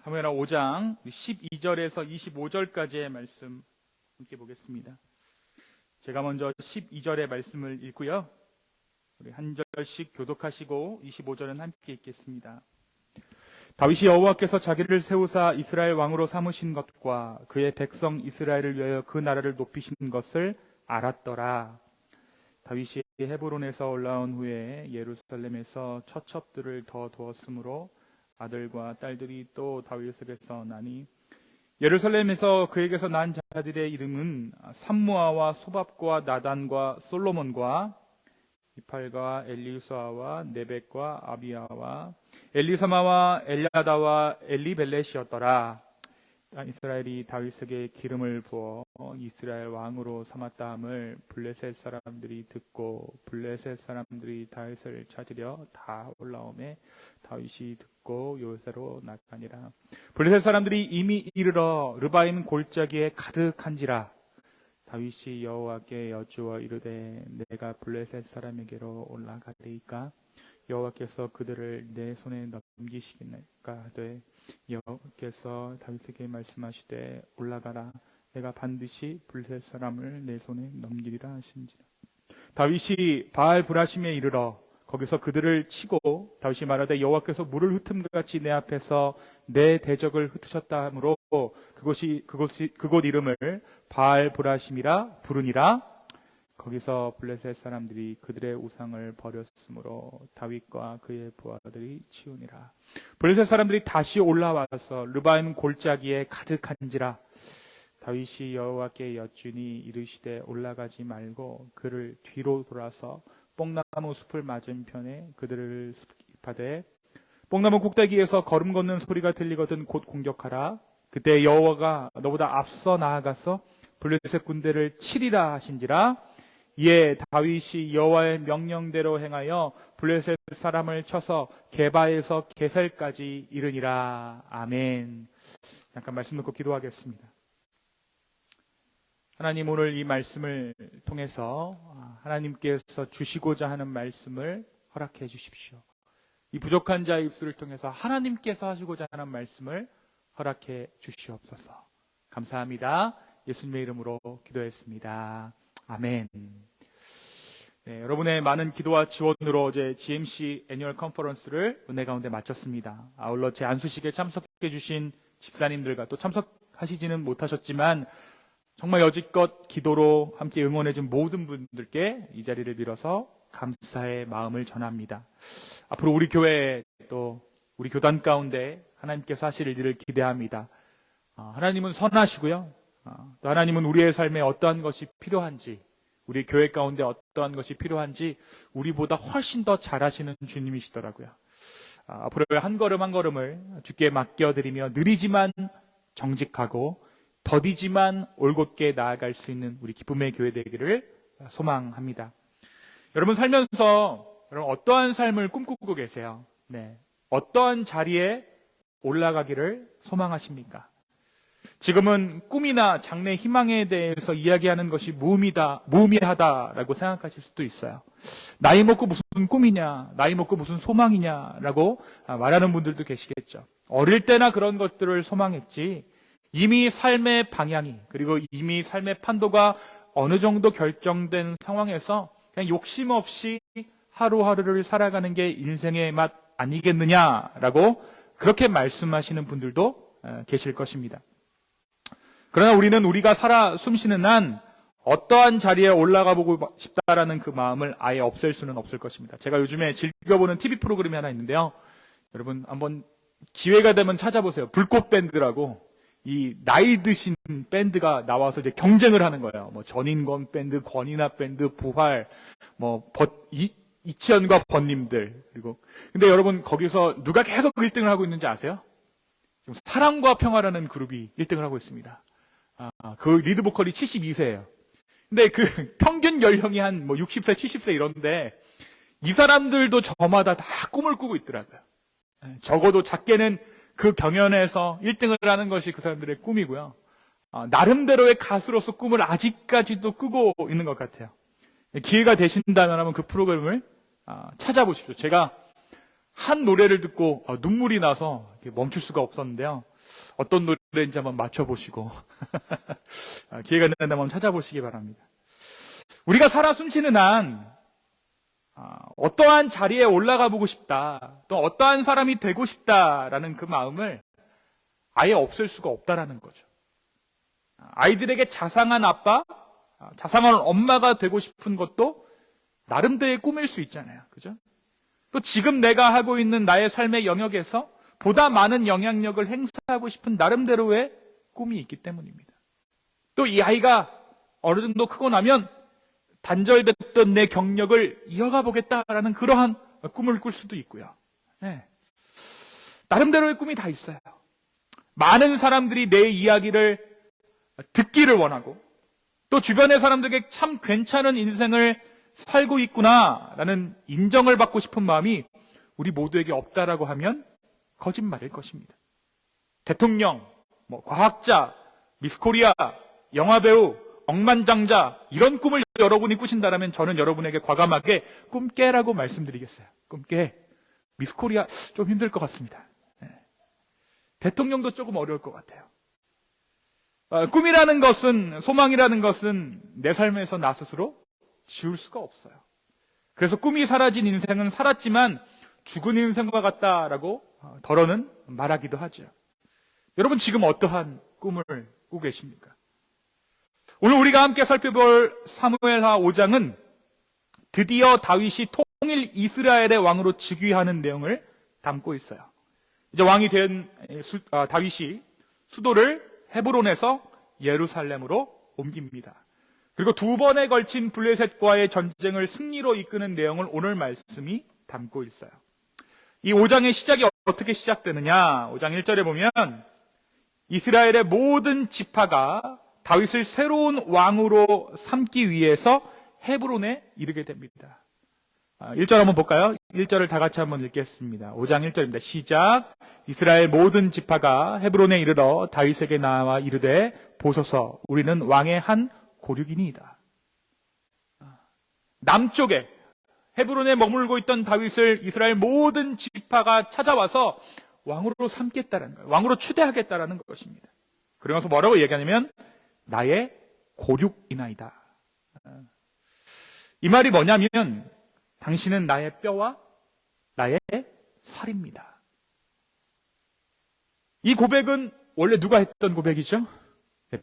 사무엘하 5장 12절에서 25절까지의 말씀 함께 보겠습니다. 제가 먼저 12절의 말씀을 읽고요. 우리 한 절씩 교독하시고 25절은 함께 읽겠습니다. 다윗이 여호와께서 자기를 세우사 이스라엘 왕으로 삼으신 것과 그의 백성 이스라엘을 위하여 그 나라를 높이신 것을 알았더라. 다윗이 헤브론에서 올라온 후에 예루살렘에서 처첩들을 더 두었으므로 아들과 딸들이 또 다윗에게서 나니 예루살렘에서 그에게서 난 자들의 이름은 삼무아와 소밥과 나단과 솔로몬과 이팔과 엘리수아와 네벡과 아비야와 엘리사마와 엘야다와 엘리벨렛이었더라. 이스라엘이 다윗에게 기름을 부어 이스라엘 왕으로 삼았다함을 블레셋 사람들이 듣고 블레셋 사람들이 다윗을 찾으려 다 올라오매 다윗이 듣고 요새로 나가니라. 블레셋 사람들이 이미 이르러 르바임 골짜기에 가득한지라. 다윗이 여호와께 여쭈어 이르되 내가 블레셋 사람에게로 올라가리이까 여호와께서 그들을 내 손에 넘기시겠나이까 하되 여호와께서 다윗에게 말씀하시되 올라가라 내가 반드시 블레셋 사람을 내 손에 넘기리라 하신지라. 다윗이 바알 브라심에 이르러 거기서 그들을 치고 다윗이 말하되 여호와께서 물을 흩음같이 내 앞에서 내 대적을 흩으셨다 하므로 그곳 이름을 바알 브라심이라 부르니라. 거기서 블레셋 사람들이 그들의 우상을 버렸으므로 다윗과 그의 부하들이 치우니라. 블레셋 사람들이 다시 올라와서 르바임 골짜기에 가득한지라. 다윗이 여호와께 여쭈니 이르시되 올라가지 말고 그를 뒤로 돌아서 뽕나무 숲을 맞은편에 그들을 습하되 뽕나무 꼭대기에서 걸음 걷는 소리가 들리거든 곧 공격하라. 그때 여호와가 너보다 앞서 나아가서 블레셋 군대를 치리라 하신지라. 이에 다윗이 여호와의 명령대로 행하여 블레셋 사람을 쳐서 게바에서 게셀까지 이르니라. 아멘. 잠깐 말씀 듣고 기도하겠습니다. 하나님, 오늘 이 말씀을 통해서 하나님께서 주시고자 하는 말씀을 허락해 주십시오. 이 부족한 자의 입술을 통해서 하나님께서 하시고자 하는 말씀을 허락해 주시옵소서. 감사합니다. 예수님의 이름으로 기도했습니다. 아멘. 네, 여러분의 많은 기도와 지원으로 어제 GMC 애니얼 컨퍼런스를 은혜 가운데 마쳤습니다. 아울러 제 안수식에 참석해 주신 집사님들과 또 참석하시지는 못하셨지만 정말 여지껏 기도로 함께 응원해 준 모든 분들께 이 자리를 빌어서 감사의 마음을 전합니다. 앞으로 우리 교회 또 우리 교단 가운데 하나님께서 하실 일들을 기대합니다. 하나님은 선하시고요. 또 하나님은 우리의 삶에 어떠한 것이 필요한지, 우리 교회 가운데 어떠한 것이 필요한지 우리보다 훨씬 더 잘하시는 주님이시더라고요. 앞으로의 한 걸음 한 걸음을 주께 맡겨드리며 느리지만 정직하고 더디지만 올곧게 나아갈 수 있는 우리 기쁨의 교회 되기를 소망합니다. 여러분 살면서 여러분 어떠한 삶을 꿈꾸고 계세요? 네, 어떠한 자리에 올라가기를 소망하십니까? 지금은 꿈이나 장래 희망에 대해서 이야기하는 것이 무의미하다라고 생각하실 수도 있어요. 나이 먹고 무슨 꿈이냐, 나이 먹고 무슨 소망이냐라고 말하는 분들도 계시겠죠. 어릴 때나 그런 것들을 소망했지 이미 삶의 방향이 그리고 이미 삶의 판도가 어느 정도 결정된 상황에서 그냥 욕심 없이 하루하루를 살아가는 게 인생의 맛 아니겠느냐라고 그렇게 말씀하시는 분들도 계실 것입니다. 그러나 우리는 우리가 살아 숨쉬는 한 어떠한 자리에 올라가 보고 싶다라는 그 마음을 아예 없앨 수는 없을 것입니다. 제가 요즘에 즐겨보는 TV 프로그램이 하나 있는데요. 여러분 한번 기회가 되면 찾아보세요. 불꽃밴드라고 이 나이 드신 밴드가 나와서 이제 경쟁을 하는 거예요. 뭐 전인권 밴드, 권이나 밴드, 부활, 뭐 이치현과 번님들. 그리고 근데 여러분 거기서 누가 계속 1등을 하고 있는지 아세요? 지금 사랑과 평화라는 그룹이 1등을 하고 있습니다. 그 리드 보컬이 72세예요. 근데 그 평균 연령이 한 뭐 60세, 70세 이런데 이 사람들도 저마다 다 꿈을 꾸고 있더라고요. 적어도 작게는 그 경연에서 1등을 하는 것이 그 사람들의 꿈이고요. 나름대로의 가수로서 꿈을 아직까지도 꾸고 있는 것 같아요. 기회가 되신다면 한번 그 프로그램을 찾아보십시오. 제가 한 노래를 듣고 눈물이 나서 멈출 수가 없었는데요. 어떤 노래인지 한번 맞춰보시고 기회가 된다면 한번 찾아보시기 바랍니다. 우리가 살아 숨쉬는 한 어떠한 자리에 올라가 보고 싶다, 또 어떠한 사람이 되고 싶다라는 그 마음을 아예 없앨 수가 없다라는 거죠. 아이들에게 자상한 아빠, 자상한 엄마가 되고 싶은 것도 나름대로의 꿈일 수 있잖아요. 그죠? 또 지금 내가 하고 있는 나의 삶의 영역에서 보다 많은 영향력을 행사하고 싶은 나름대로의 꿈이 있기 때문입니다. 또 이 아이가 어느 정도 크고 나면 단절됐던 내 경력을 이어가 보겠다라는 그러한 꿈을 꿀 수도 있고요. 네. 나름대로의 꿈이 다 있어요. 많은 사람들이 내 이야기를 듣기를 원하고 또 주변의 사람들에게 참 괜찮은 인생을 살고 있구나라는 인정을 받고 싶은 마음이 우리 모두에게 없다라고 하면 거짓말일 것입니다. 대통령, 과학자, 미스코리아, 영화배우, 억만장자 이런 꿈을 여러분이 꾸신다면 저는 여러분에게 과감하게 꿈 깨라고 말씀드리겠어요. 꿈 깨. 미스코리아 좀 힘들 것 같습니다. 네. 대통령도 조금 어려울 것 같아요. 꿈이라는 것은, 소망이라는 것은 내 삶에서 나 스스로 지울 수가 없어요. 그래서 꿈이 사라진 인생은 살았지만 죽은 인생과 같다라고 덜어는 말하기도 하죠. 여러분 지금 어떠한 꿈을 꾸고 계십니까? 오늘 우리가 함께 살펴볼 사무엘하 5장은 드디어 다윗이 통일 이스라엘의 왕으로 즉위하는 내용을 담고 있어요. 이제 왕이 된 다윗이 수도를 헤브론에서 예루살렘으로 옮깁니다. 그리고 두 번에 걸친 블레셋과의 전쟁을 승리로 이끄는 내용을 오늘 말씀이 담고 있어요. 이 5장의 시작이 어떻게 시작되느냐? 5장 1절에 보면 이스라엘의 모든 지파가 다윗을 새로운 왕으로 삼기 위해서 헤브론에 이르게 됩니다. 1절 한번 볼까요? 1절을 다 같이 한번 읽겠습니다. 5장 1절입니다. 시작. 이스라엘 모든 지파가 헤브론에 이르러 다윗에게 나와 이르되 보소서 우리는 왕의 한 고륙이니이다. 남쪽에 헤브론에 머물고 있던 다윗을 이스라엘 모든 지파가 찾아와서 왕으로 삼겠다는 거예요. 왕으로 추대하겠다는 것입니다. 그러면서 뭐라고 얘기하냐면 나의 고륙이나이다. 이 말이 뭐냐면 당신은 나의 뼈와 나의 살입니다. 이 고백은 원래 누가 했던 고백이죠?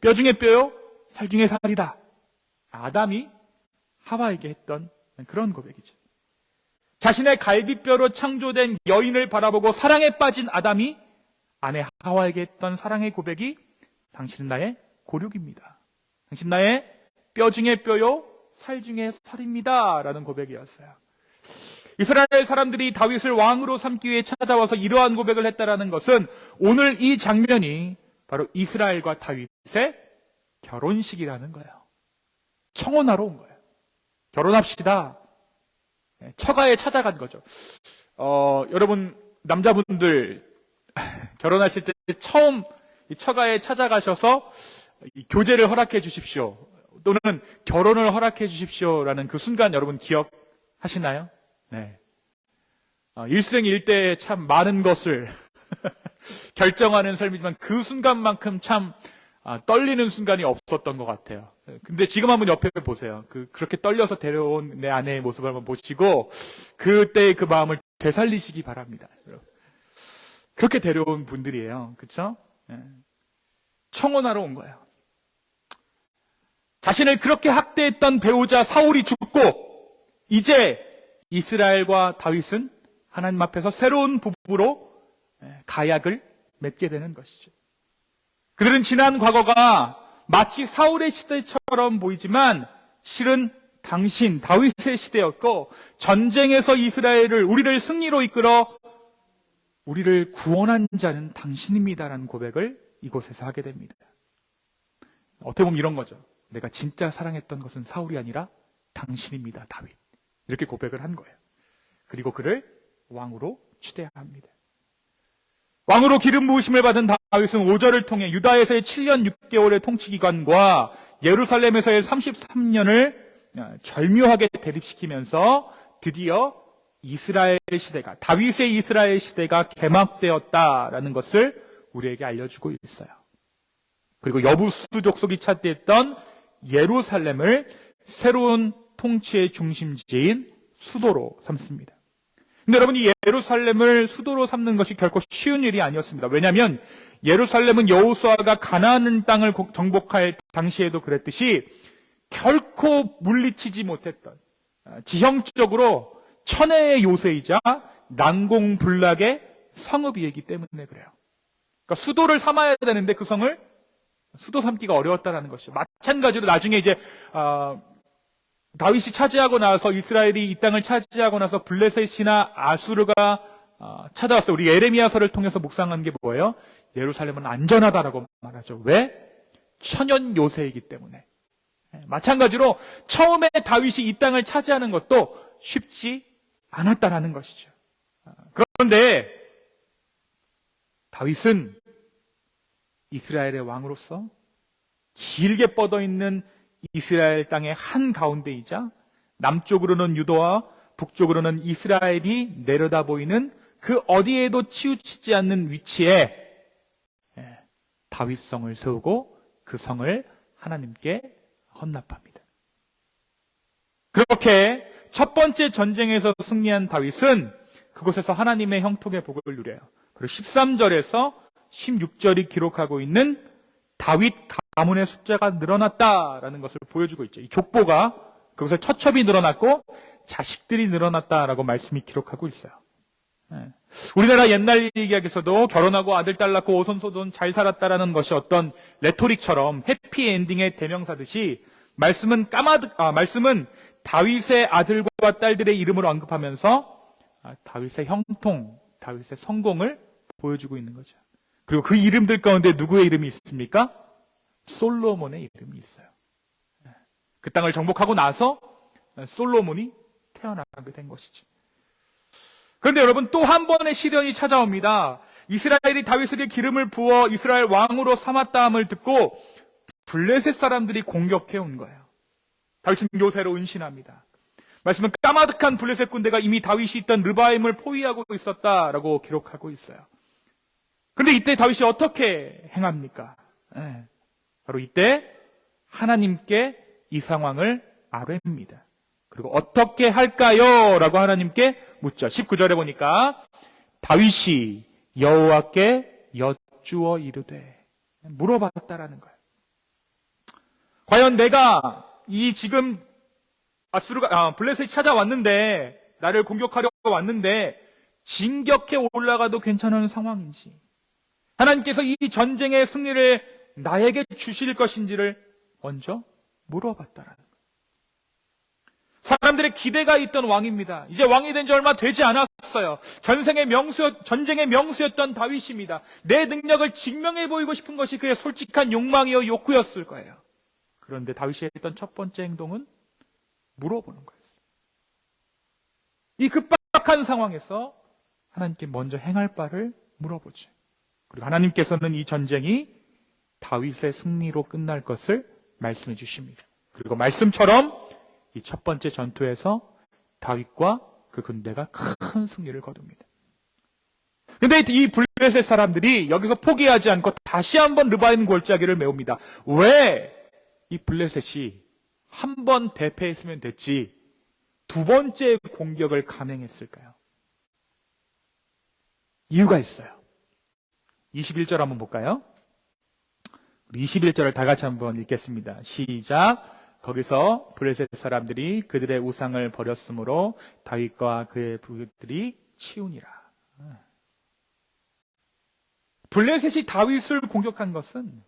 뼈 중에 뼈요, 살 중에 살이다. 아담이 하와에게 했던 그런 고백이죠. 자신의 갈비뼈로 창조된 여인을 바라보고 사랑에 빠진 아담이 아내 하와에게 했던 사랑의 고백이 당신은 나의 고륙입니다. 당신 나의 뼈 중에 뼈요, 살 중에 살입니다. 라는 고백이었어요. 이스라엘 사람들이 다윗을 왕으로 삼기 위해 찾아와서 이러한 고백을 했다라는 것은 오늘 이 장면이 바로 이스라엘과 다윗의 결혼식이라는 거예요. 청혼하러 온 거예요. 결혼합시다. 처가에 찾아간 거죠. 여러분 남자분들 결혼하실 때 처음 처가에 찾아가셔서 교제를 허락해 주십시오. 또는 결혼을 허락해 주십시오라는 그 순간 여러분 기억하시나요? 네. 일생일대에 참 많은 것을 결정하는 삶이지만 그 순간만큼 참 떨리는 순간이 없었던 것 같아요. 근데 지금 한번 옆에 보세요. 그렇게 떨려서 데려온 내 아내의 모습을 한번 보시고 그때의 그 마음을 되살리시기 바랍니다. 그렇게 데려온 분들이에요. 그렇죠? 네. 청혼하러 온 거예요. 자신을 그렇게 학대했던 배우자 사울이 죽고 이제 이스라엘과 다윗은 하나님 앞에서 새로운 부부로 가약을 맺게 되는 것이죠. 그들은 지난 과거가 마치 사울의 시대처럼 보이지만 실은 당신 다윗의 시대였고 전쟁에서 이스라엘을 우리를 승리로 이끌어 우리를 구원한 자는 당신입니다라는 고백을 이곳에서 하게 됩니다. 어떻게 보면 이런 거죠. 내가 진짜 사랑했던 것은 사울이 아니라 당신입니다, 다윗. 이렇게 고백을 한 거예요. 그리고 그를 왕으로 추대합니다. 왕으로 기름 부으심을 받은 다윗은 5절을 통해 유다에서의 7년 6개월의 통치 기간과 예루살렘에서의 33년을 절묘하게 대립시키면서 드디어 이스라엘 시대가, 다윗의 이스라엘 시대가 개막되었다라는 것을 우리에게 알려주고 있어요. 그리고 여부수 족속이 차지했던 예루살렘을 새로운 통치의 중심지인 수도로 삼습니다. 근데 여러분, 이 예루살렘을 수도로 삼는 것이 결코 쉬운 일이 아니었습니다. 왜냐하면 예루살렘은 여호수아가 가나안 땅을 정복할 당시에도 그랬듯이 결코 물리치지 못했던 지형적으로 천혜의 요새이자 난공불락의 성읍이기 때문에 그래요. 그러니까 수도를 삼아야 되는데 그 성을 수도 삼기가 어려웠다는 것이죠. 마찬가지로 나중에 이제 다윗이 차지하고 나서, 이스라엘이 이 땅을 차지하고 나서 블레셋이나 아수르가 찾아왔어요. 우리 예레미야서를 통해서 묵상한 게 뭐예요? 예루살렘은 안전하다라고 말하죠. 왜? 천연 요새이기 때문에. 마찬가지로 처음에 다윗이 이 땅을 차지하는 것도 쉽지 않았다라는 것이죠. 그런데 다윗은 이스라엘의 왕으로서 길게 뻗어 있는 이스라엘 땅의 한 가운데이자 남쪽으로는 유다와 북쪽으로는 이스라엘이 내려다 보이는 그 어디에도 치우치지 않는 위치에 다윗성을 세우고 그 성을 하나님께 헌납합니다. 그렇게 첫 번째 전쟁에서 승리한 다윗은 그곳에서 하나님의 형통의 복을 누려요. 그리고 13절에서 16절이 기록하고 있는 다윗 가문의 숫자가 늘어났다라는 것을 보여주고 있죠. 이 족보가 그것을 처첩이 늘어났고 자식들이 늘어났다라고 말씀이 기록하고 있어요. 우리나라 옛날 얘기에서도 결혼하고 아들 딸 낳고 오손도손 잘 살았다라는 것이 어떤 레토릭처럼 해피엔딩의 대명사듯이 말씀은 다윗의 아들과 딸들의 이름을 언급하면서 다윗의 형통, 다윗의 성공을 보여주고 있는 거죠. 그리고 그 이름들 가운데 누구의 이름이 있습니까? 솔로몬의 이름이 있어요. 그 땅을 정복하고 나서 솔로몬이 태어나게 된 것이죠. 그런데 여러분, 또 한 번의 시련이 찾아옵니다. 이스라엘이 다윗에게 기름을 부어 이스라엘 왕으로 삼았다함을 듣고 블레셋 사람들이 공격해 온 거예요. 다윗은 요새로 은신합니다. 말씀은 까마득한 블레셋 군대가 이미 다윗이 있던 르바임을 포위하고 있었다라고 기록하고 있어요. 그런데 이때 다윗이 어떻게 행합니까? 바로 이때 하나님께 이 상황을 아뢰입니다. 그리고 어떻게 할까요? 라고 하나님께 묻죠. 19절에 보니까 다윗이 여호와께 여쭈어 이르되, 물어봤다라는 거예요. 과연 내가 이 지금 블레셋이 찾아왔는데, 나를 공격하려고 왔는데 진격해 올라가도 괜찮은 상황인지, 하나님께서 이 전쟁의 승리를 나에게 주실 것인지를 먼저 물어봤다라는 거예요. 사람들의 기대가 있던 왕입니다. 이제 왕이 된 지 얼마 되지 않았어요. 전쟁의 명수였던 다윗입니다. 내 능력을 증명해 보이고 싶은 것이 그의 솔직한 욕망이요 욕구였을 거예요. 그런데 다윗이 했던 첫 번째 행동은 물어보는 거예요. 이 급박한 상황에서 하나님께 먼저 행할 바를 물어보죠. 그리고 하나님께서는 이 전쟁이 다윗의 승리로 끝날 것을 말씀해 주십니다. 그리고 말씀처럼 이 첫 번째 전투에서 다윗과 그 군대가 큰 승리를 거둡니다. 그런데 이 블레셋 사람들이 여기서 포기하지 않고 다시 한번 르바임 골짜기를 메웁니다. 왜 이 블레셋이 한 번 대패했으면 됐지 두 번째 공격을 감행했을까요? 이유가 있어요. 21절 한번 볼까요? 21절을 다 같이 한번 읽겠습니다. 시작. 거기서 블레셋 사람들이 그들의 우상을 버렸으므로 다윗과 그의 부들이 치우니라. 블레셋이 다윗을 공격한 것은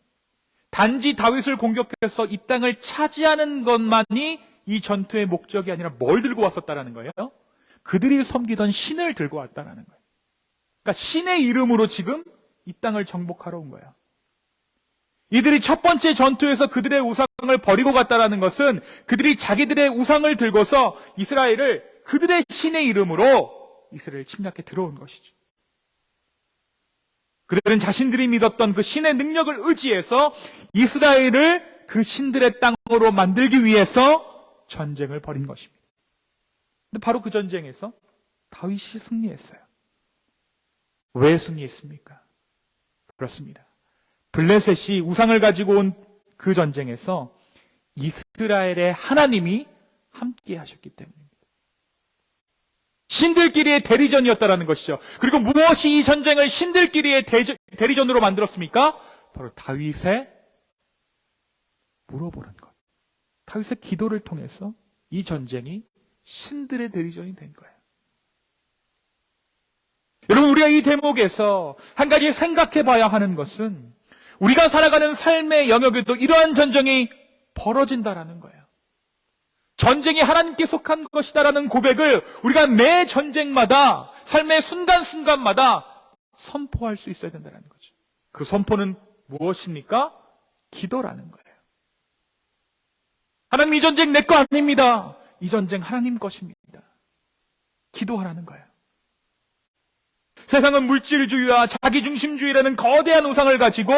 단지 다윗을 공격해서 이 땅을 차지하는 것만이 이 전투의 목적이 아니라 뭘 들고 왔었다라는 거예요? 그들이 섬기던 신을 들고 왔다라는 거예요. 그러니까 신의 이름으로 지금 이 땅을 정복하러 온 거예요. 이들이 첫 번째 전투에서 그들의 우상을 버리고 갔다라는 것은 그들이 자기들의 우상을 들고서 이스라엘을 그들의 신의 이름으로 이스라엘을 침략해 들어온 것이죠. 그들은 자신들이 믿었던 그 신의 능력을 의지해서 이스라엘을 그 신들의 땅으로 만들기 위해서 전쟁을 벌인 것입니다. 근데 바로 그 전쟁에서 다윗이 승리했어요. 왜 승리했습니까? 그렇습니다. 블레셋이 우상을 가지고 온 그 전쟁에서 이스라엘의 하나님이 함께 하셨기 때문입니다. 신들끼리의 대리전이었다라는 것이죠. 그리고 무엇이 이 전쟁을 신들끼리의 대리전으로 만들었습니까? 바로 다윗의 물어보는 것. 다윗의 기도를 통해서 이 전쟁이 신들의 대리전이 된 거예요. 여러분, 우리가 이 대목에서 한 가지 생각해 봐야 하는 것은 우리가 살아가는 삶의 영역에도 이러한 전쟁이 벌어진다라는 거예요. 전쟁이 하나님께 속한 것이다라는 고백을 우리가 매 전쟁마다 삶의 순간순간마다 선포할 수 있어야 된다는 거죠. 그 선포는 무엇입니까? 기도라는 거예요. 하나님, 이 전쟁 내 거 아닙니다. 이 전쟁 하나님 것입니다. 기도하라는 거예요. 세상은 물질주의와 자기중심주의라는 거대한 우상을 가지고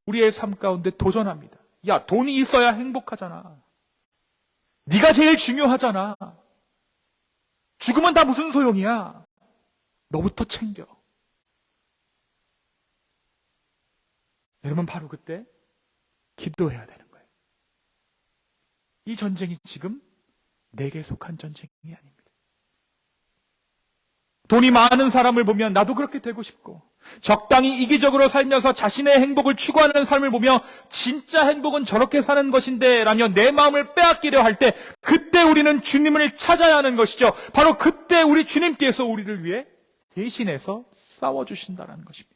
우리의 삶 가운데 도전합니다. 야, 돈이 있어야 행복하잖아. 네가 제일 중요하잖아. 죽으면 다 무슨 소용이야. 너부터 챙겨. 여러분, 바로 그때 기도해야 되는 거예요. 이 전쟁이 지금 내게 속한 전쟁이 아닙니다. 돈이 많은 사람을 보면 나도 그렇게 되고 싶고, 적당히 이기적으로 살면서 자신의 행복을 추구하는 삶을 보며 진짜 행복은 저렇게 사는 것인데 라며 내 마음을 빼앗기려 할 때, 그때 우리는 주님을 찾아야 하는 것이죠. 바로 그때 우리 주님께서 우리를 위해 대신해서 싸워주신다는 것입니다.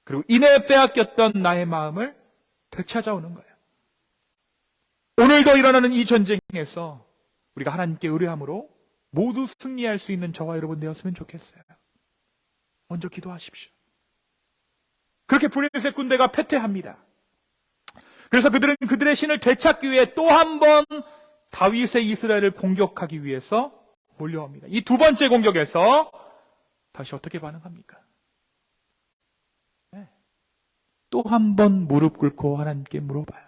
그리고 이내 빼앗겼던 나의 마음을 되찾아오는 거예요. 오늘도 일어나는 이 전쟁에서 우리가 하나님께 의뢰함으로 모두 승리할 수 있는 저와 여러분 되었으면 좋겠어요. 먼저 기도하십시오. 그렇게 블레셋 군대가 패퇴합니다. 그래서 그들은 그들의 신을 되찾기 위해 또 한 번 다윗의 이스라엘을 공격하기 위해서 몰려옵니다. 이 두 번째 공격에서 다시 어떻게 반응합니까? 네. 또 한 번 무릎 꿇고 하나님께 물어봐요.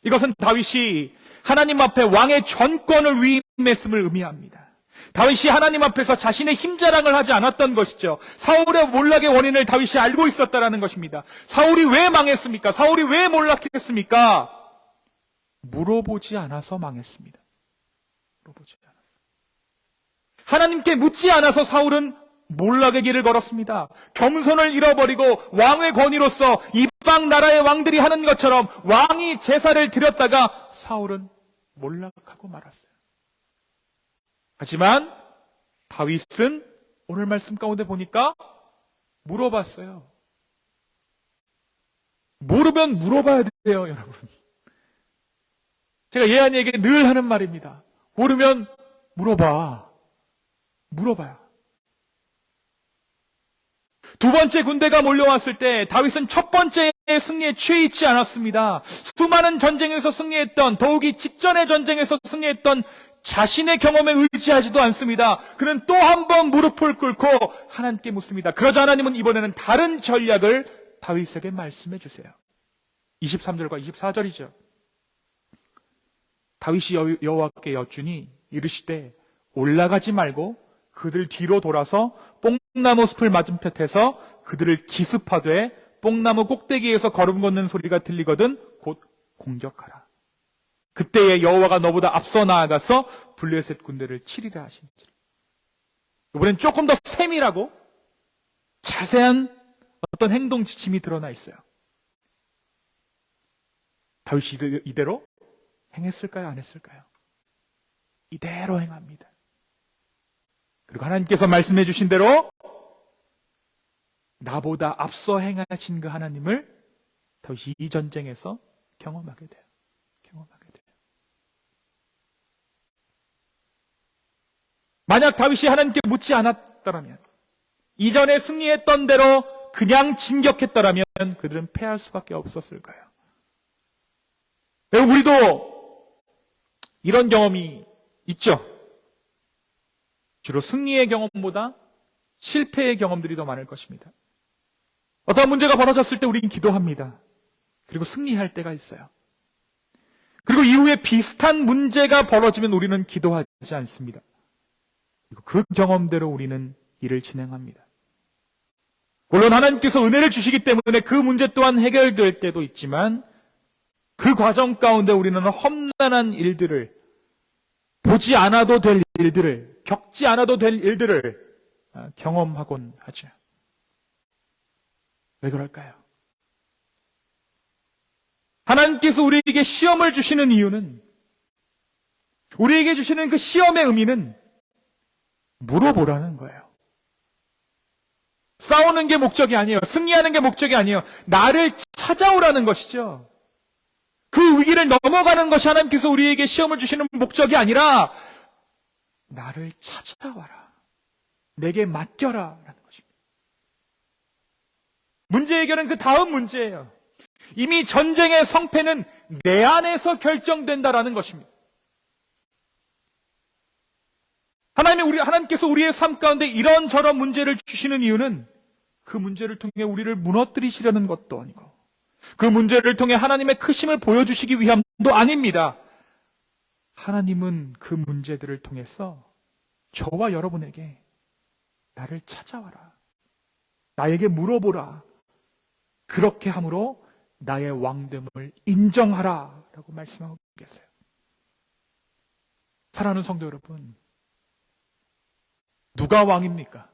이것은 다윗이 하나님 앞에 왕의 전권을 위임했음을 의미합니다. 다윗이 하나님 앞에서 자신의 힘자랑을 하지 않았던 것이죠. 사울의 몰락의 원인을 다윗이 알고 있었다는 것입니다. 사울이 왜 망했습니까? 사울이 왜 몰락했습니까? 물어보지 않아서 망했습니다. 물어보지 않아서. 하나님께 묻지 않아서 사울은 몰락의 길을 걸었습니다. 겸손을 잃어버리고 왕의 권위로서 이방 나라의 왕들이 하는 것처럼 왕이 제사를 드렸다가 사울은 몰락하고 말았어요. 하지만 다윗은 오늘 말씀 가운데 보니까 물어봤어요. 모르면 물어봐야 돼요, 여러분. 제가 예한이에게 늘 하는 말입니다. 모르면 물어봐. 물어봐요. 두 번째 군대가 몰려왔을 때 다윗은 첫 번째 승리에 취해 있지 않았습니다. 수많은 전쟁에서 승리했던, 더욱이 직전의 전쟁에서 승리했던 자신의 경험에 의지하지도 않습니다. 그는 또 한 번 무릎을 꿇고 하나님께 묻습니다. 그러자 하나님은 이번에는 다른 전략을 다윗에게 말씀해 주세요. 23절과 24절이죠. 다윗이 여호와께 여쭈니 이르시되 올라가지 말고 그들 뒤로 돌아서 뽕나무 숲을 맞은편에서 그들을 기습하되 뽕나무 꼭대기에서 걸음 걷는 소리가 들리거든 곧 공격하라. 그때에 여호와가 너보다 앞서 나아가서 블레셋 군대를 치리라 하시니라. 이번엔 조금 더 세밀하고 자세한 어떤 행동 지침이 드러나 있어요. 다윗이 이대로 행했을까요? 안 했을까요? 이대로 행합니다. 그리고 하나님께서 말씀해 주신 대로 나보다 앞서 행하신 그 하나님을 다윗이 이 전쟁에서 경험하게 돼요. 경험하게 돼요. 만약 다윗이 하나님께 묻지 않았더라면, 이전에 승리했던 대로 그냥 진격했더라면 그들은 패할 수밖에 없었을 거예요. 여러분, 우리도 이런 경험이 있죠. 주로 승리의 경험보다 실패의 경험들이 더 많을 것입니다. 어떤 문제가 벌어졌을 때 우리는 기도합니다. 그리고 승리할 때가 있어요. 그리고 이후에 비슷한 문제가 벌어지면 우리는 기도하지 않습니다. 그리고 그 경험대로 우리는 일을 진행합니다. 물론 하나님께서 은혜를 주시기 때문에 그 문제 또한 해결될 때도 있지만 그 과정 가운데 우리는 험난한 일들을, 보지 않아도 될 일들을, 겪지 않아도 될 일들을 경험하곤 하죠. 왜 그럴까요? 하나님께서 우리에게 시험을 주시는 이유는, 우리에게 주시는 그 시험의 의미는 물어보라는 거예요. 싸우는 게 목적이 아니에요. 승리하는 게 목적이 아니에요. 나를 찾아오라는 것이죠. 그 위기를 넘어가는 것이 하나님께서 우리에게 시험을 주시는 목적이 아니라 나를 찾아와라. 내게 맡겨라. 라는 것입니다. 문제 해결은 그 다음 문제예요. 이미 전쟁의 성패는 내 안에서 결정된다라는 것입니다. 하나님께서 우리의 삶 가운데 이런저런 문제를 주시는 이유는 그 문제를 통해 우리를 무너뜨리시려는 것도 아니고, 그 문제를 통해 하나님의 크심을 보여주시기 위함도 아닙니다. 하나님은 그 문제들을 통해서 저와 여러분에게 나를 찾아와라, 나에게 물어보라, 그렇게 함으로 나의 왕됨을 인정하라 라고 말씀하고 계세요. 사랑하는 성도 여러분, 누가 왕입니까?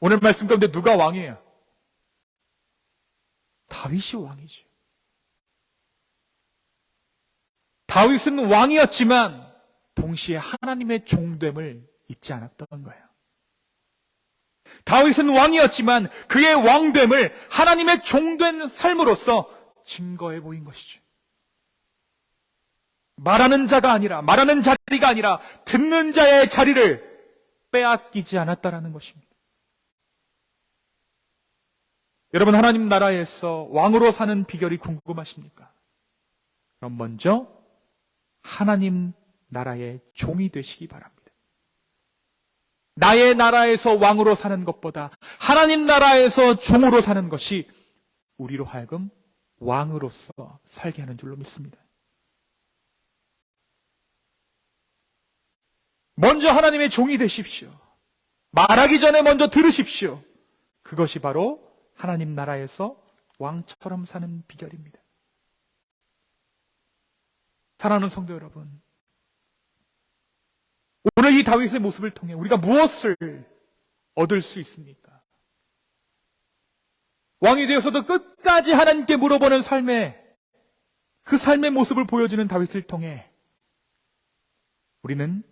오늘 말씀 가운데 누가 왕이에요? 다윗이 왕이죠. 다윗은 왕이었지만 동시에 하나님의 종됨을 잊지 않았던 거예요. 다윗은 왕이었지만 그의 왕됨을 하나님의 종된 삶으로서 증거해 보인 것이죠. 말하는 자가 아니라, 말하는 자리가 아니라 듣는 자의 자리를 빼앗기지 않았다라는 것입니다. 여러분, 하나님 나라에서 왕으로 사는 비결이 궁금하십니까? 그럼 먼저 하나님 나라의 종이 되시기 바랍니다. 나의 나라에서 왕으로 사는 것보다 하나님 나라에서 종으로 사는 것이 우리로 하여금 왕으로서 살게 하는 줄로 믿습니다. 먼저 하나님의 종이 되십시오. 말하기 전에 먼저 들으십시오. 그것이 바로 하나님 나라에서 왕처럼 사는 비결입니다. 사랑하는 성도 여러분, 오늘 이 다윗의 모습을 통해 우리가 무엇을 얻을 수 있습니까? 왕이 되어서도 끝까지 하나님께 물어보는 그 삶의 모습을 보여주는 다윗을 통해 우리는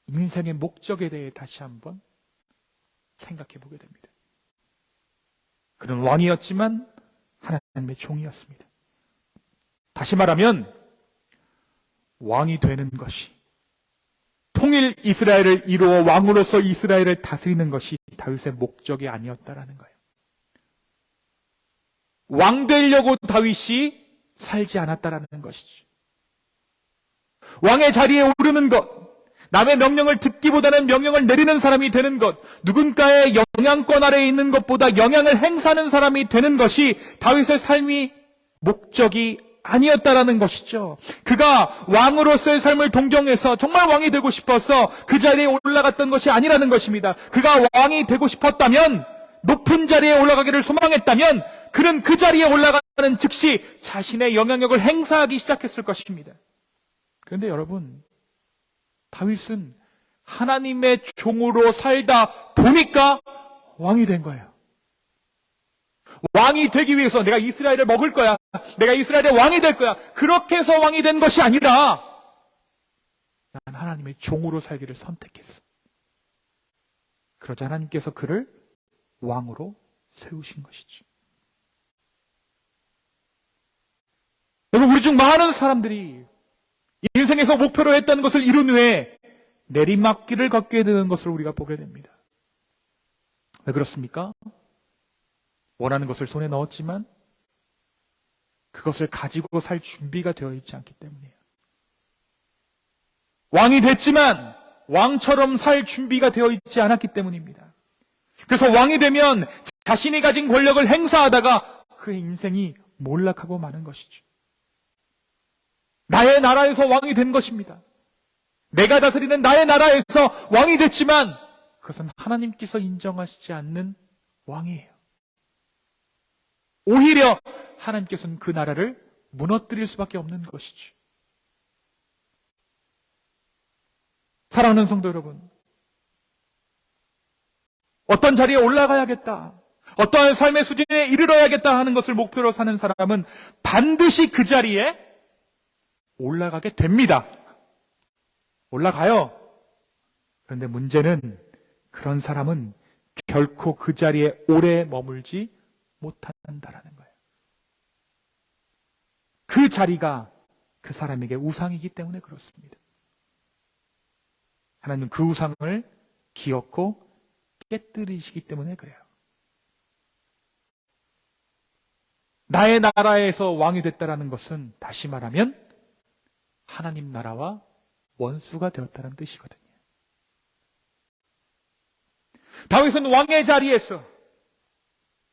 인생의 목적에 대해 다시 한번 생각해 보게 됩니다. 그는 왕이었지만 하나님의 종이었습니다. 다시 말하면 왕이 되는 것이, 통일 이스라엘을 이루어 왕으로서 이스라엘을 다스리는 것이 다윗의 목적이 아니었다라는 거예요. 왕 되려고 다윗이 살지 않았다라는 것이죠. 왕의 자리에 오르는 것, 남의 명령을 듣기보다는 명령을 내리는 사람이 되는 것, 누군가의 영향권 아래에 있는 것보다 영향을 행사하는 사람이 되는 것이 다윗의 삶이 목적이 아니었다라는 것이죠. 그가 왕으로서의 삶을 동경해서 정말 왕이 되고 싶어서 그 자리에 올라갔던 것이 아니라는 것입니다. 그가 왕이 되고 싶었다면, 높은 자리에 올라가기를 소망했다면 그는 그 자리에 올라가는 즉시 자신의 영향력을 행사하기 시작했을 것입니다. 그런데 여러분, 다윗은 하나님의 종으로 살다 보니까 왕이 된 거예요. 왕이 되기 위해서 내가 이스라엘을 먹을 거야, 내가 이스라엘의 왕이 될 거야, 그렇게 해서 왕이 된 것이 아니라 난 하나님의 종으로 살기를 선택했어. 그러자 하나님께서 그를 왕으로 세우신 것이죠. 여러분, 우리 중 많은 사람들이 인생에서 목표로 했던 것을 이룬 후에 내리막길을 걷게 되는 것을 우리가 보게 됩니다. 왜 그렇습니까? 원하는 것을 손에 넣었지만 그것을 가지고 살 준비가 되어 있지 않기 때문이에요. 왕이 됐지만 왕처럼 살 준비가 되어 있지 않았기 때문입니다. 그래서 왕이 되면 자신이 가진 권력을 행사하다가 그의 인생이 몰락하고 마는 것이죠. 나의 나라에서 왕이 된 것입니다. 내가 다스리는 나의 나라에서 왕이 됐지만 그것은 하나님께서 인정하시지 않는 왕이에요. 오히려 하나님께서는 그 나라를 무너뜨릴 수밖에 없는 것이죠. 사랑하는 성도 여러분, 어떤 자리에 올라가야겠다, 어떠한 삶의 수준에 이르러야겠다 하는 것을 목표로 사는 사람은 반드시 그 자리에 올라가게 됩니다. 올라가요. 그런데 문제는 그런 사람은 결코 그 자리에 오래 머물지 못한다라는 거예요. 그 자리가 그 사람에게 우상이기 때문에 그렇습니다. 하나님은 그 우상을 기어코 깨뜨리시기 때문에 그래요. 나의 나라에서 왕이 됐다라는 것은 다시 말하면 하나님 나라와 원수가 되었다는 뜻이거든요. 다윗은 왕의 자리에서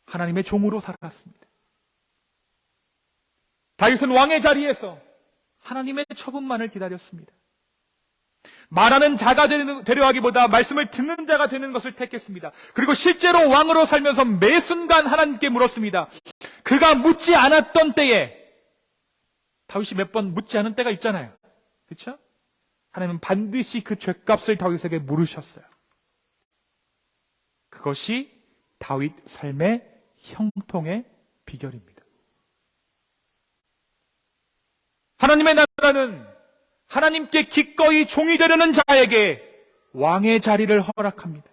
하나님의 종으로 살았습니다. 다윗은 왕의 자리에서 하나님의 처분만을 기다렸습니다. 말하는 자가 되려 하기보다 말씀을 듣는 자가 되는 것을 택했습니다. 그리고 실제로 왕으로 살면서 매 순간 하나님께 물었습니다. 그가 묻지 않았던 때에, 다윗이 몇 번 묻지 않은 때가 있잖아요. 그렇죠? 하나님은 반드시 그 죄값을 다윗에게 물으셨어요. 그것이 다윗 삶의 형통의 비결입니다. 하나님의 나라는 하나님께 기꺼이 종이 되려는 자에게 왕의 자리를 허락합니다.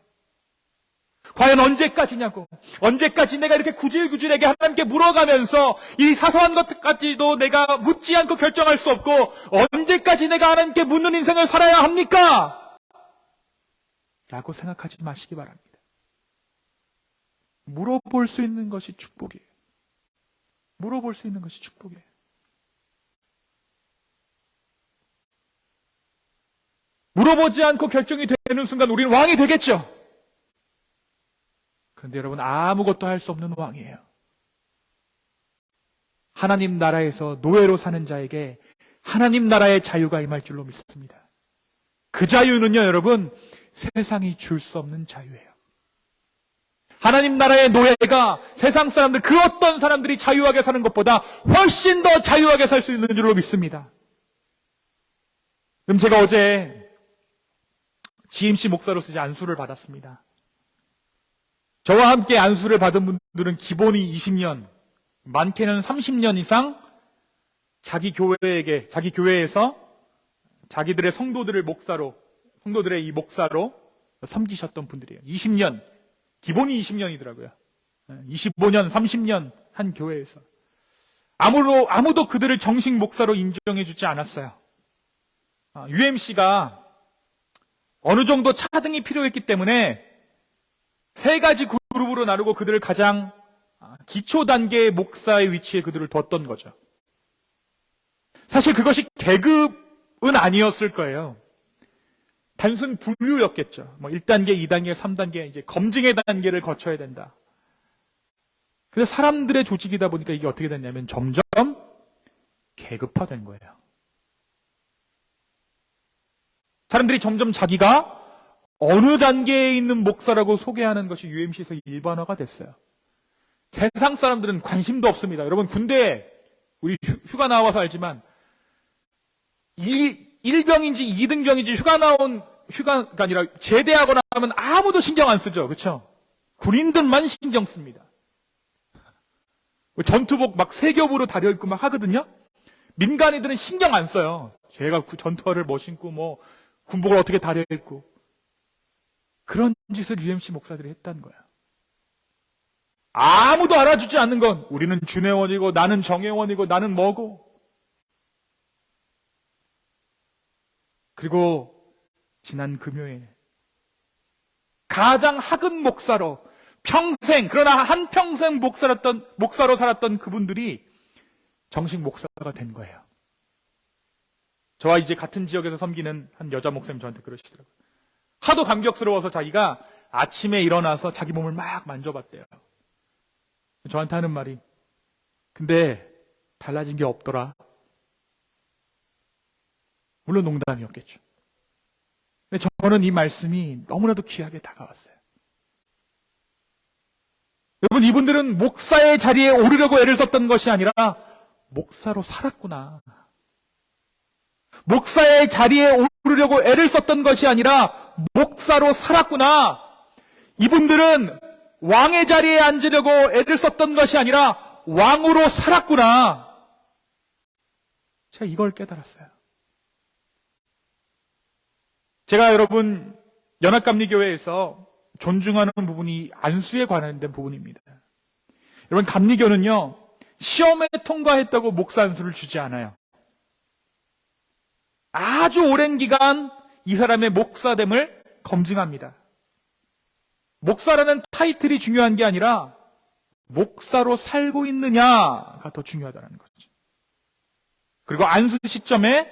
과연 언제까지냐고, 언제까지 내가 이렇게 구질구질하게 하나님께 물어가면서 이 사소한 것까지도 내가 묻지 않고 결정할 수 없고, 언제까지 내가 하나님께 묻는 인생을 살아야 합니까? 라고 생각하지 마시기 바랍니다. 물어볼 수 있는 것이 축복이에요. 물어볼 수 있는 것이 축복이에요. 물어보지 않고 결정이 되는 순간 우리는 왕이 되겠죠. 그런데 여러분, 아무것도 할 수 없는 왕이에요. 하나님 나라에서 노예로 사는 자에게 하나님 나라의 자유가 임할 줄로 믿습니다. 그 자유는요, 여러분, 세상이 줄 수 없는 자유예요. 하나님 나라의 노예가 세상 사람들, 그 어떤 사람들이 자유하게 사는 것보다 훨씬 더 자유하게 살 수 있는 줄로 믿습니다. 그럼 제가 어제 GMC 목사로서 이제 안수를 받았습니다. 저와 함께 안수를 받은 분들은 기본이 20년, 많게는 30년 이상 자기 교회에서 자기들의 성도들의 이 목사로 섬기셨던 분들이에요. 20년, 기본이 20년이더라고요. 25년, 30년 한 교회에서. 아무도 그들을 정식 목사로 인정해 주지 않았어요. UMC가 어느 정도 차등이 필요했기 때문에 3가지 그룹으로 나누고 그들을 가장 기초 단계의 목사의 위치에 그들을 뒀던 거죠. 사실 그것이 계급은 아니었을 거예요. 단순 분류였겠죠. 1단계, 2단계, 3단계, 이제 검증의 단계를 거쳐야 된다. 그래서 사람들의 조직이다 보니까 이게 어떻게 됐냐면 점점 계급화된 거예요. 사람들이 점점 자기가 어느 단계에 있는 목사라고 소개하는 것이 UMC에서 일반화가 됐어요. 세상 사람들은 관심도 없습니다. 여러분, 군대에 우리 휴가 나와서 알지만 1병인지 2등병인지 휴가가 아니라 제대하거나 하면 아무도 신경 안 쓰죠. 그렇죠? 군인들만 신경 씁니다. 전투복 막 3겹으로 다려입고 막 하거든요. 민간인들은 신경 안 써요. 제가 전투화를 뭐 신고 군복을 어떻게 다려입고. 그런 짓을 UMC 목사들이 했다는 거야. 아무도 알아주지 않는 건 우리는 준회원이고 나는 정회원이고 나는 뭐고. 그리고 지난 금요일 가장 학은 목사로 그러나 한평생 목사로 살았던 그분들이 정식 목사가 된 거예요. 저와 이제 같은 지역에서 섬기는 한 여자 목사님 저한테 그러시더라고요. 하도 감격스러워서 자기가 아침에 일어나서 자기 몸을 막 만져봤대요. 저한테 하는 말이, 근데 달라진 게 없더라. 물론 농담이었겠죠. 근데 저는 이 말씀이 너무나도 귀하게 다가왔어요. 여러분, 이분들은 목사의 자리에 오르려고 애를 썼던 것이 아니라 목사로 살았구나. 목사의 자리에 오르려고 애를 썼던 것이 아니라 목사로 살았구나. 이분들은 왕의 자리에 앉으려고 애를 썼던 것이 아니라 왕으로 살았구나. 제가 이걸 깨달았어요. 제가 여러분 연합감리교회에서 존중하는 부분이 안수에 관련된 부분입니다. 여러분, 감리교는요, 시험에 통과했다고 목사 안수를 주지 않아요. 아주 오랜 기간 이 사람의 목사됨을 검증합니다. 목사라는 타이틀이 중요한 게 아니라 목사로 살고 있느냐가 더 중요하다는 거죠. 그리고 안수 시점에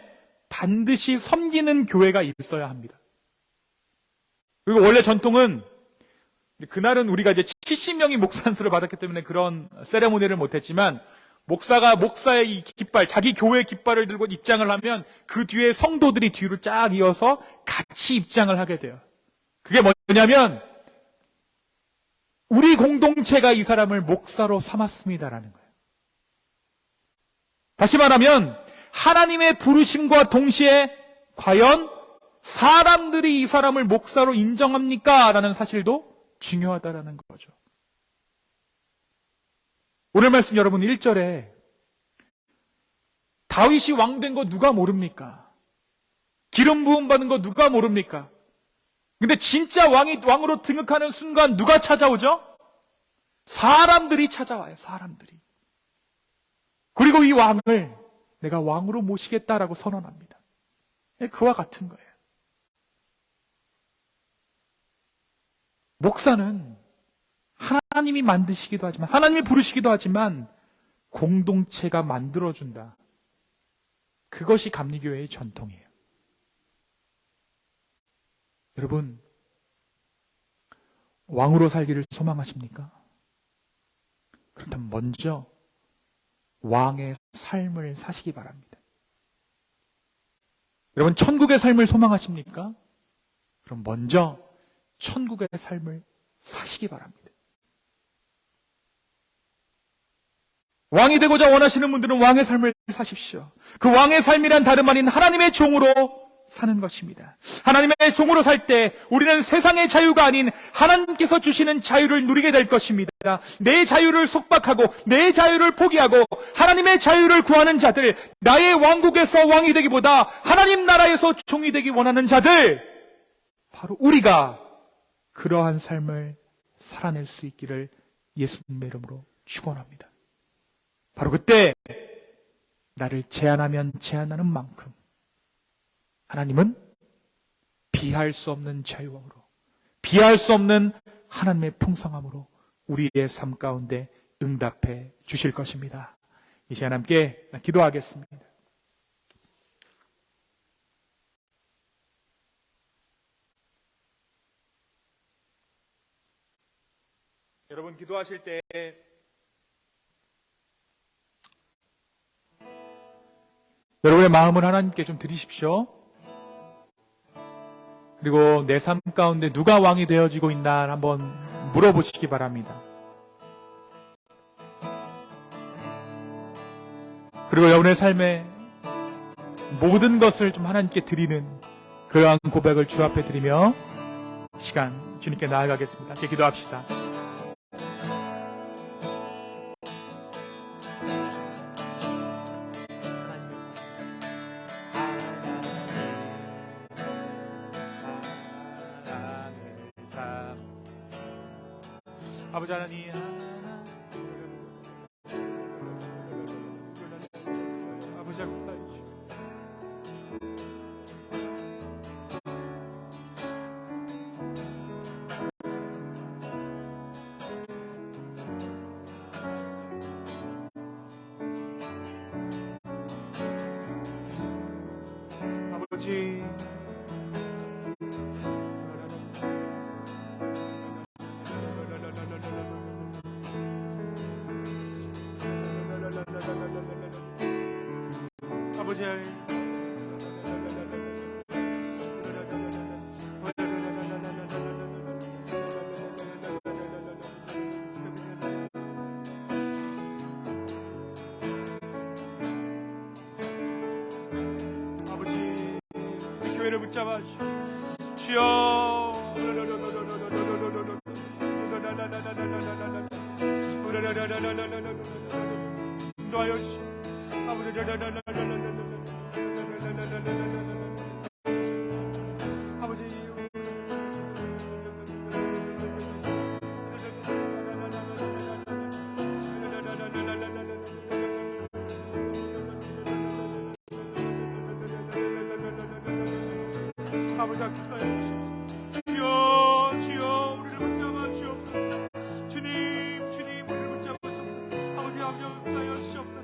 반드시 섬기는 교회가 있어야 합니다. 그리고 원래 전통은, 그날은 우리가 이제 70명이 목사 안수를 받았기 때문에 그런 세레모니를 못했지만, 목사가 목사의 이 깃발, 자기 교회의 깃발을 들고 입장을 하면 그 뒤에 성도들이 뒤를 쫙 이어서 같이 입장을 하게 돼요. 그게 뭐냐면 우리 공동체가 이 사람을 목사로 삼았습니다라는 거예요. 다시 말하면 하나님의 부르심과 동시에 과연 사람들이 이 사람을 목사로 인정합니까? 라는 사실도 중요하다라는 거죠. 오늘 말씀 여러분 1절에 다윗이 왕 된 거 누가 모릅니까? 기름 부음 받은 거 누가 모릅니까? 근데 진짜 왕으로 등극하는 순간 누가 찾아오죠? 사람들이 찾아와요. 사람들이. 그리고 이 왕을 내가 왕으로 모시겠다라고 선언합니다. 그와 같은 거예요. 목사는 하나님이 만드시기도 하지만, 하나님이 부르시기도 하지만 공동체가 만들어준다. 그것이 감리교회의 전통이에요. 여러분, 왕으로 살기를 소망하십니까? 그렇다면 먼저 왕의 삶을 사시기 바랍니다. 여러분, 천국의 삶을 소망하십니까? 그럼 먼저 천국의 삶을 사시기 바랍니다. 왕이 되고자 원하시는 분들은 왕의 삶을 사십시오. 그 왕의 삶이란 다름 아닌 하나님의 종으로 사는 것입니다. 하나님의 종으로 살 때 우리는 세상의 자유가 아닌 하나님께서 주시는 자유를 누리게 될 것입니다. 내 자유를 속박하고 내 자유를 포기하고 하나님의 자유를 구하는 자들, 나의 왕국에서 왕이 되기보다 하나님 나라에서 종이 되기 원하는 자들, 바로 우리가 그러한 삶을 살아낼 수 있기를 예수님의 이름으로 축원합니다. 바로 그때 나를 제한하면 제한하는 만큼 하나님은 비할 수 없는 자유함으로, 비할 수 없는 하나님의 풍성함으로 우리의 삶 가운데 응답해 주실 것입니다. 이 시간 함께 기도하겠습니다. 여러분, 기도하실 때 여러분의 마음을 하나님께 좀 드리십시오. 그리고 내 삶 가운데 누가 왕이 되어지고 있나 한번 물어보시기 바랍니다. 그리고 여러분의 삶에 모든 것을 좀 하나님께 드리는 그러한 고백을 주 앞에 드리며 시간 주님께 나아가겠습니다. 함께 기도합시다. 아버지 하나님, 아버지 역사해 아버지, 아버지, 교회를 붙잡아 주여. 인도하여 주시오. 아버지 아버지 앞에서 주여 주여 우리를 붙잡아 주옵소서. 주님 주님 우리를 붙잡아 주옵소서. 아버지 앞에서 주시옵소서.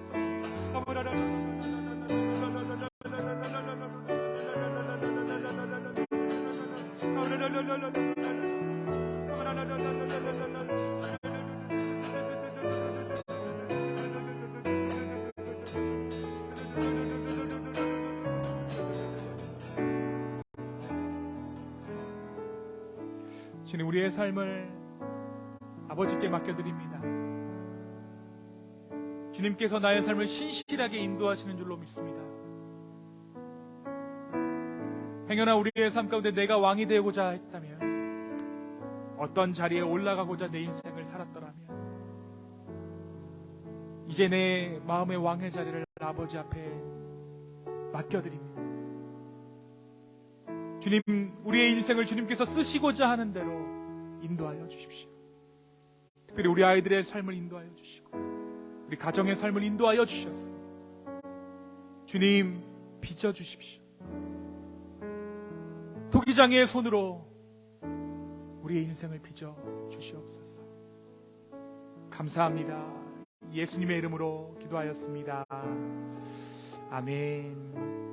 주님, 우리의 삶을 아버지께 맡겨드립니다. 주님께서 나의 삶을 신실하게 인도하시는 줄로 믿습니다. 행여나 우리의 삶 가운데 내가 왕이 되고자 했다면, 어떤 자리에 올라가고자 내 인생을 살았더라면, 이제 내 마음의 왕의 자리를 아버지 앞에 맡겨드립니다. 주님, 우리의 인생을 주님께서 쓰시고자 하는 대로 인도하여 주십시오. 특별히 우리 아이들의 삶을 인도하여 주시고, 우리 가정의 삶을 인도하여 주셨습니다. 주님, 빚어주십시오. 토기장의 손으로 우리의 인생을 빚어 주시옵소서. 감사합니다. 예수님의 이름으로 기도하였습니다. 아멘.